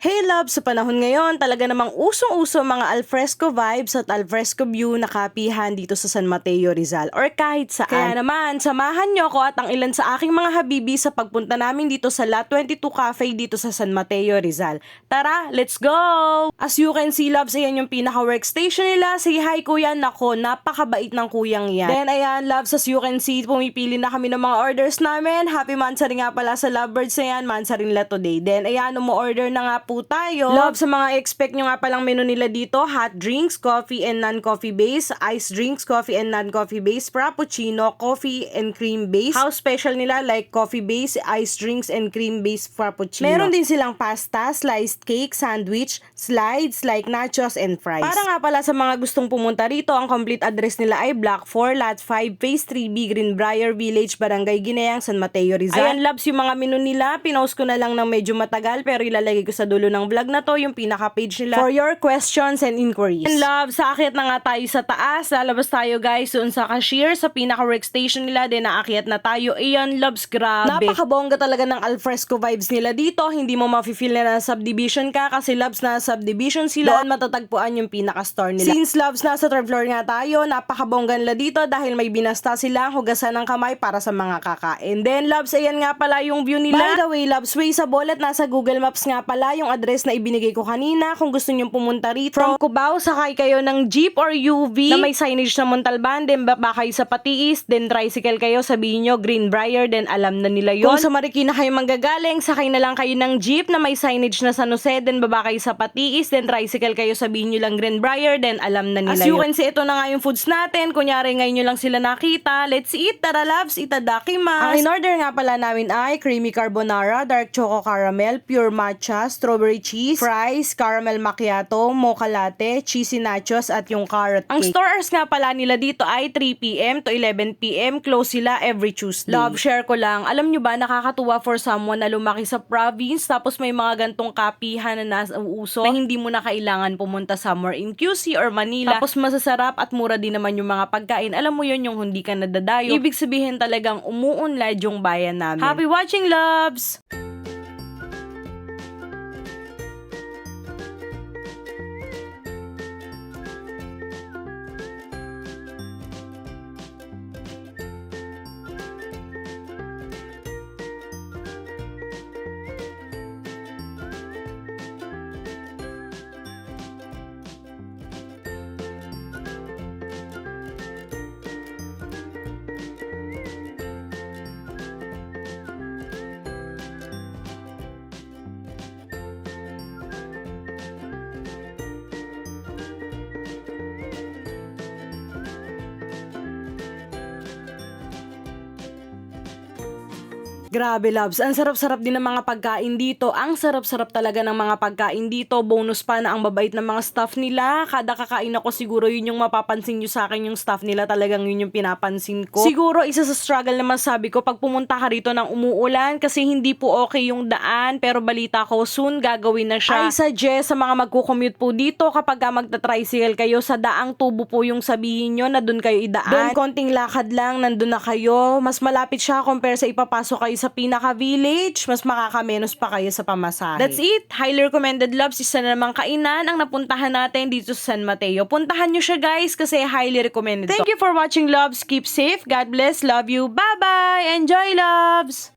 Hey love, sa panahon ngayon, talaga namang usong-uso mga alfresco vibes at alfresco view na kapihan dito sa San Mateo, Rizal or kahit saan. Kaya naman, samahan nyo ako at ang ilan sa aking mga habibi sa pagpunta namin dito sa La 22 Cafe dito sa San Mateo, Rizal. Tara, let's go! As you can see loves, ayan yung pinaka-workstation nila. Say hi kuya, nako, napakabait ng kuyang yan. Then ayan loves, as you can see, pumipili na kami ng mga orders namin. Happy Mansari nga pala sa Lovebirds na yan, Mansarin La today. Then ayan, umu-order na nga po tayo. Love, sa mga expect nyo nga palang menu nila dito, hot drinks, coffee and non-coffee base, ice drinks, coffee and non-coffee base, frappuccino, coffee and cream base. House special nila like coffee base, ice drinks and cream base frappuccino. Meron din silang pasta, sliced cake, sandwich, slides like nachos and fries. Para nga pala sa mga gustong pumunta rito, ang complete address nila ay Block 4, Lot 5, Phase 3B, Greenbrier Village, Barangay Gineyang, San Mateo, Rizal. Ayan loves, yung mga menu nila, pinost ko na lang ng medyo matagal pero ilalagay ko sa dulo ng vlog na to yung pinaka-page nila for your questions and inquiries. And love, sa akyat na nga tayo sa taas. Lalabas tayo guys doon sa cashier, sa pinaka-workstation nila. Then naakyat na tayo. Ayan loves, grabe. Napakabongga talaga ng alfresco vibes nila dito. Hindi mo mafe-feel na subdivision ka kasi loves na subdivision sila. Doon matatagpuan yung pinaka-store nila. Since loves nasa third floor nga tayo, napakabongga nila dito dahil may binasta silang hugasan ng kamay para sa mga kakain. Then loves, ayan nga pala yung view nila. By the way loves, Wazeable at nasa Google Maps nga pala yung address na ibinigay ko kanina kung gusto nyong pumunta rito. From Cubao, sakay kayo ng jeep or UV na may signage na Montalban, then baba kayo sa Patiis, then tricycle kayo, sabihin nyo Greenbrier, then alam na nila yon. Kung sa Marikina kayo manggagaling, sakay na lang kayo ng jeep na may signage na San Jose, then baba kayo sa Patiis, then tricycle kayo, sabihin nyo lang Greenbrier, then alam na nila yun. As you can see, ito na nga yung foods natin. Kunyari ngayon nyo lang sila nakita. Let's eat, tara loves, itadakimasu. Ang in-order nga pala namin ay creamy carbonara, dark choco caramel, pure matcha, strawberry cheese, fries, caramel macchiato, mocha latte, cheesy nachos at yung carrot cake. Ang store hours nga pala nila dito ay 3 p.m. to 11 p.m. Close sila every Tuesday. Love, share ko lang. Alam nyo ba, nakakatuwa for someone na lumaki sa province tapos may mga gantong kapihan na nasa uso na hindi mo na kailangan pumunta somewhere in QC or Manila. Tapos masasarap at mura din naman yung mga pagkain. Alam mo yun, yung hindi ka nadadayo. Ibig sabihin talagang umuunlad yung bayan namin. Happy watching loves! Grabe loves, ang sarap-sarap din ng mga pagkain dito. Ang sarap-sarap talaga ng mga pagkain dito. Bonus pa na ang babait ng mga staff nila. Kada kakain ako siguro yun yung mapapansin nyo sa akin, yung staff nila talagang yun yung pinapansin ko. Siguro isa sa struggle naman sabi ko pag pumunta ka rito ng umuulan kasi hindi po okay yung daan pero balita ko soon gagawin na siya. I suggest sa mga magko-commute po dito kapag magta-tricycle kayo sa daang tubo po yung sabihin nyo na dun kayo idaan. Then konting lakad lang nandun na kayo. Mas malapit siya compare sa ipapasok kayo sa pinaka-village, mas makakamenos pa kayo sa pamasahe. That's it. Highly recommended loves. Isa na namang kainan ang napuntahan natin dito sa San Mateo. Puntahan nyo siya guys kasi highly recommended. Thank you for watching loves. Keep safe. God bless. Love you. Bye-bye. Enjoy loves.